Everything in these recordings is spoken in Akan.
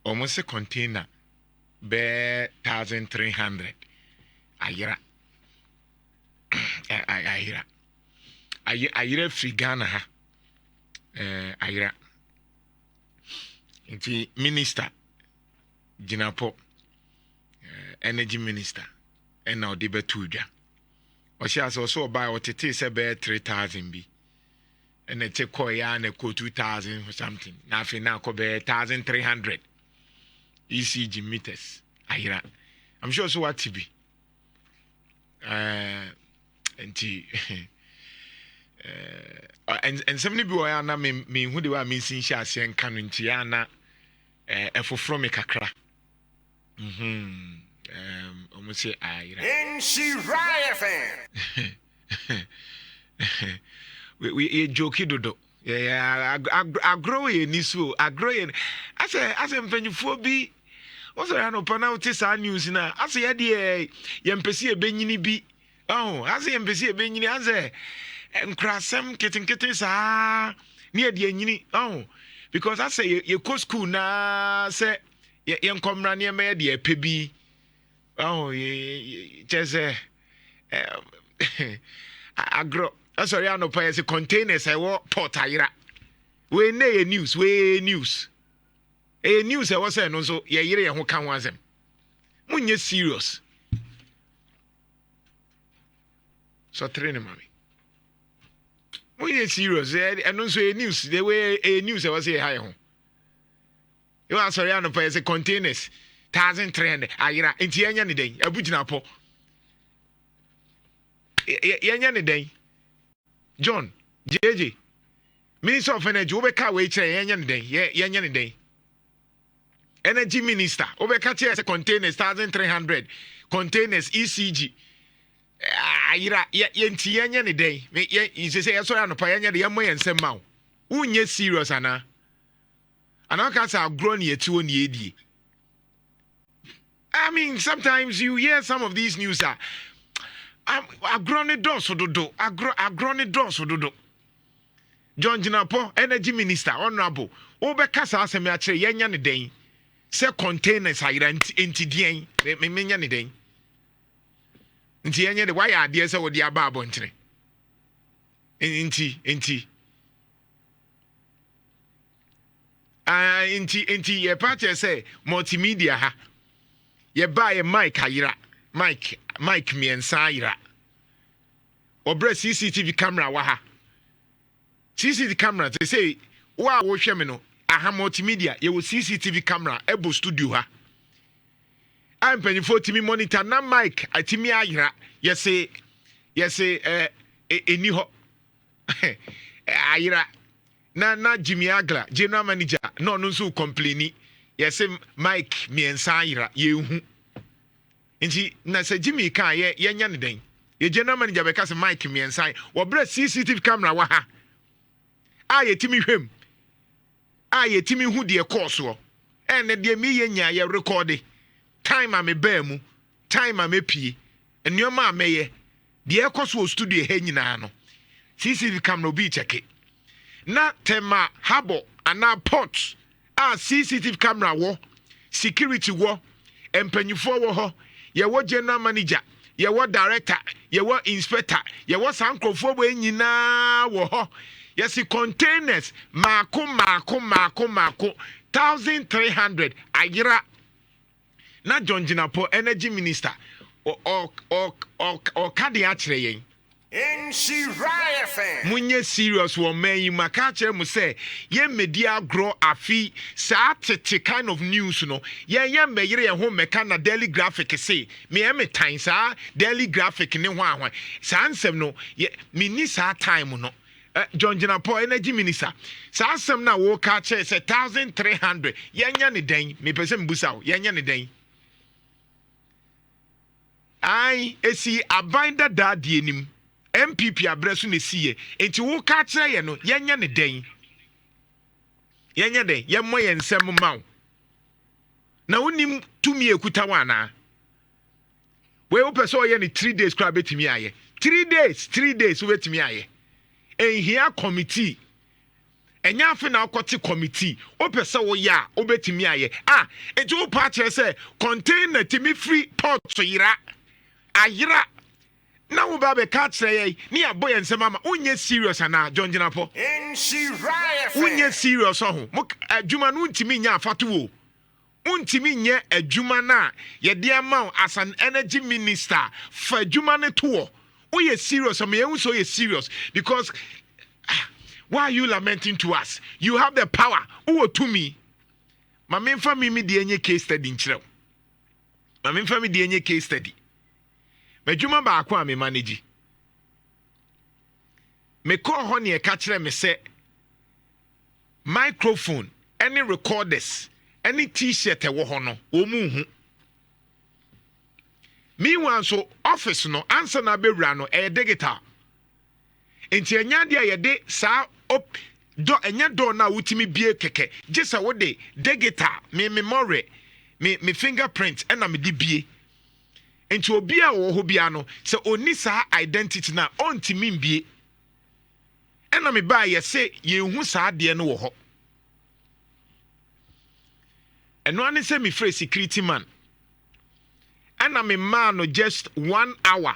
almost container be 1,300 ayira ayira free Ghana ha ayira nti minister Jinapo energy minister and now de betu dwa o sha so buy o tete se be 3,000 bi and it take ya na ko 2,000 or something na afi na ko be 1,300 ECG meters ayira I'm sure so what to be nti and somebody be wa na me hu de wa me sin sha ase nka no nti ya na efoforo me kakra almost say Nhyira FM. we jokey dodo. Yeah, I grow in this way. I grow in. I say, mfanyufo bi. Also, I know panauti sa news na. I say, yempesi ebenyini bi. Oh, I say yempesi ebenyini. I say, nkrasem keten sa. Ni edi enyini. Oh, because I say you go school na say yenkomra ni eme edi epebi. Oh, just agro. Sorry, I know pay containers. I want port ayira. We ne news. News. News. I was saying also. Yire who can was them. Munye serious. So train mommy. Munye serious. And also news. The way news. I was say hi home. You are sorry, I know pay containers. 1,300 ayira. Inti yanya ni day. Abujina po. Yanya ni day. John, JJ, Minister of Energy, Obeka Waiter, Yanyan Day, Yanyan Day. Energy Minister, Obeka Chairs containers 1,300 containers ECG. Ayira, Yanti Yanyan Day. You say, I saw no Payanya, the Yamoy and Semau. Unye serious, Anna. And I can't say I've grown yet 2 years. I mean, sometimes you hear some of these news. I've grown a door so do. I've grown a door so do. John Jinapo, Energy Minister, Honorable. Obekasa aseme achire yenya ne den. Se containers ayira enti den. Me menya ne den. Nti yenya de why ade se wo de aba abontre. Enti. Enti ye party say multimedia ha. Ye buy a mic ayira. Mike miensa ayira. Obre CCTV camera wa ha. CCTV camera they say wa wo hwe me no aha multimedia ye wo CCTV camera ebo studio ha. I'm paying for TV monitor na mic atimi ayira. Ye say eni ho. Ayira na Jimmy Agla general manager no so complaini. Ye say Mike miensa ayira ye hu. Nti na se Jimmy kan ye nya ne den. Ye general manager be ka se Mike miensan. Wo bre CCTV camera wa ha. Aye timi hwem. Aye timi hu de course wo. Ene de mi ye nya ye record. Time am be mu. Time am pie. Enoma ameye. De course wo studio he nyina no. CCTV camera obi check. Na tema habo ana port. CCTV camera wo. Security wo. Empanyufo wo ho. Ye wo general manager, ye wo director, ye wo inspector, ye wo sankrofo bo nyina wo ho. Ye si containers mako 1,300 ayira. Na John Jinapo energy minister o kade a kire yen. Nhyira FM. Munye serious wo man yi maka kire mu say ye media grow afi sa tete kind of news no ye meyire ye ho meka na daily graphic say me time sa daily graphic ne ho ahwan sa ansem no ye me ni sa time no John Jinapo energy minister sa ansem na wo ka kire say 1,300 ye nya ne den me pese mbusa ye nya ne den ai esi abinda dadie nim MPP abresu ne siye enti wo ka kire ye no yenya ne den ye moye nsem maw na wonim tumi ekuta wana we wo pese ye ne 3 days kra betimi aye 3 days wo betimi aye enhia committee enya afi na akɔte committee opese wo ya obetimi aye enti wo pa kire say container timi free pot yira ayira na wo ba be ka kire ye ni aboye nsem ama unye serious ana John Jinapo Nhyira FM. unye serious ho adwuma no ntimi nya afato wo untimi nye adwuma na ye de ama as an energy minister for adwuma ne to wo ye serious am ye so ye serious because why are you lamenting to us? You have the power. Who to me? My main family me the case study in Chile. My main family the case study. Me juma ba akwa me manage. Me call honey a catcher me say microphone, any recorders, any t-shirt e wo hono, wo mu hu. Meanwhile so office no answer na be no e digital. Enti enya de ayede sa op do enya do na wutimi bie keke gisa wo de digital me memory me fingerprint na me di bie enti obi a wo ho bia no se oni sa identity na ontimi mbie na me ba ye se ye hu sa de no wo ho eno ane se me free security man na me man no just 1 hour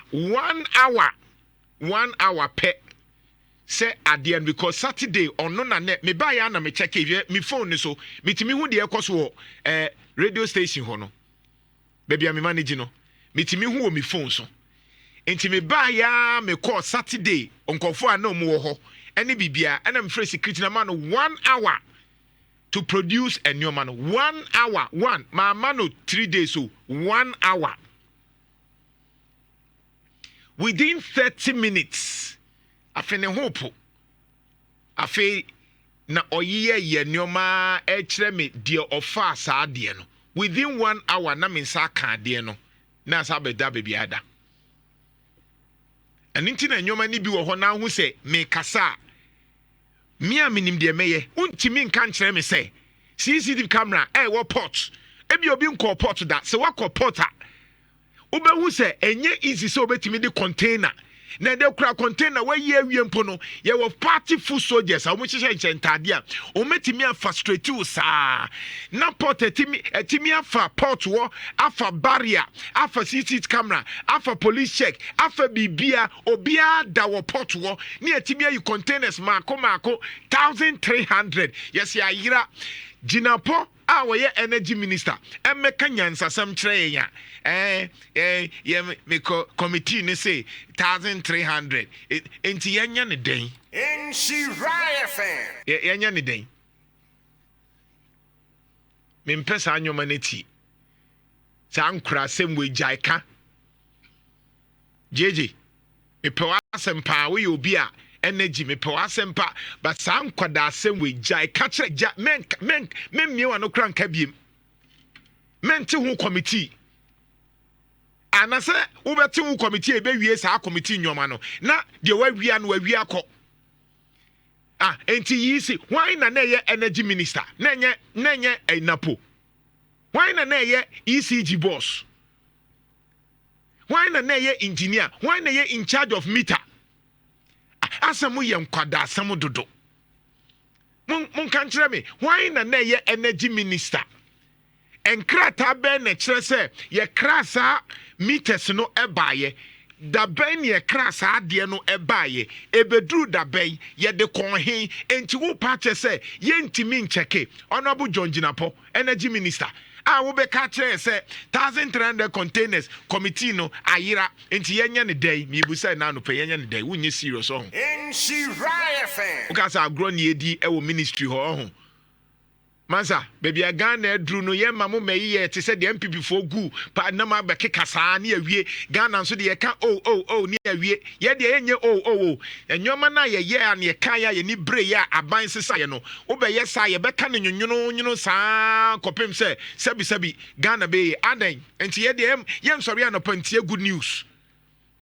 pe say at the end because Saturday on no na net me buy ya na me check me phone ni so metimi hu de ekoso radio station ho no baby am manage no metimi hu o me phone so enti me buy ya me call Saturday onkofo a na omo wo ho ene bibia ena me free security na man 1 hour to produce a new man 1 hour my man 3 days so 1 hour within 30 minutes afi ne hope afi na oyiye ye nyoma e kire me de ofa saa de no within 1 hour na me nsa ka de no na sa beda baby ada aninti na nyoma ni bi wo ho na hu se me kasa me aminim de meye untimi nka nkire me se CCTV camera wo port ebi obi nko port da se wakọ porta ubehu se enye easy so obetimi de container na de kura container we ye awie mpo no ye wo party full soldiers a wo hyehyɛ nkyentade a o metimi frustrate you saa na port etimi afa port wo afa barrier afa CCTV camera afa police check afa bibia obia da wo port wo na etimi ayi containers mako 1300 yes ya yira Jinapo our energy minister emeka nyansasam kyerɛ ya me committee ne say 1300 enti yenya ne den Nhyira FM. yenya ne den me mpesa anyoma ne ti sa nkura asem we jaika jeje me pe wasem pa we obi a energy me pe wasempa but san kwada asem we jai catch men miewa no kran ka biem men te hu committee anase wo beti hu committee e be wie sa committee nyoma no na de wa wia no wa wia kɔ enti yisi why na ye energy minister na nye enapo why na ye ECG boss why na ye engineer why na ye in charge of meter asemu ye nkwada asemu dodo mun kan kire me why na ye energy minister enkrata be na kire se ye krasa meters no ebaye da ben ye krasa ade no ebaye ebeduru da ben ye de konhen enti wo pa che se ye ntimi ncheke honorable John Jinapo energy minister wo be ka kire se 1300 containers committee no ayira enti yenya ne dai mi bu say na no pe yenya ne dai wunye serious ho Nhyira FM. ukasa agro ne edi e wo ministry ho Mansa, baby, a Ghana drew no yema mo may ye to say the MPP for goo, but no ma bekika sa near we Ghana so the account near we yet the enye and your mana ye and ye kaya ye ni breya a bind society. Obe yes, I becan you know, sa copim say, Sabi Ghana Bay, Aden, and yet the young sorry, and upon good news.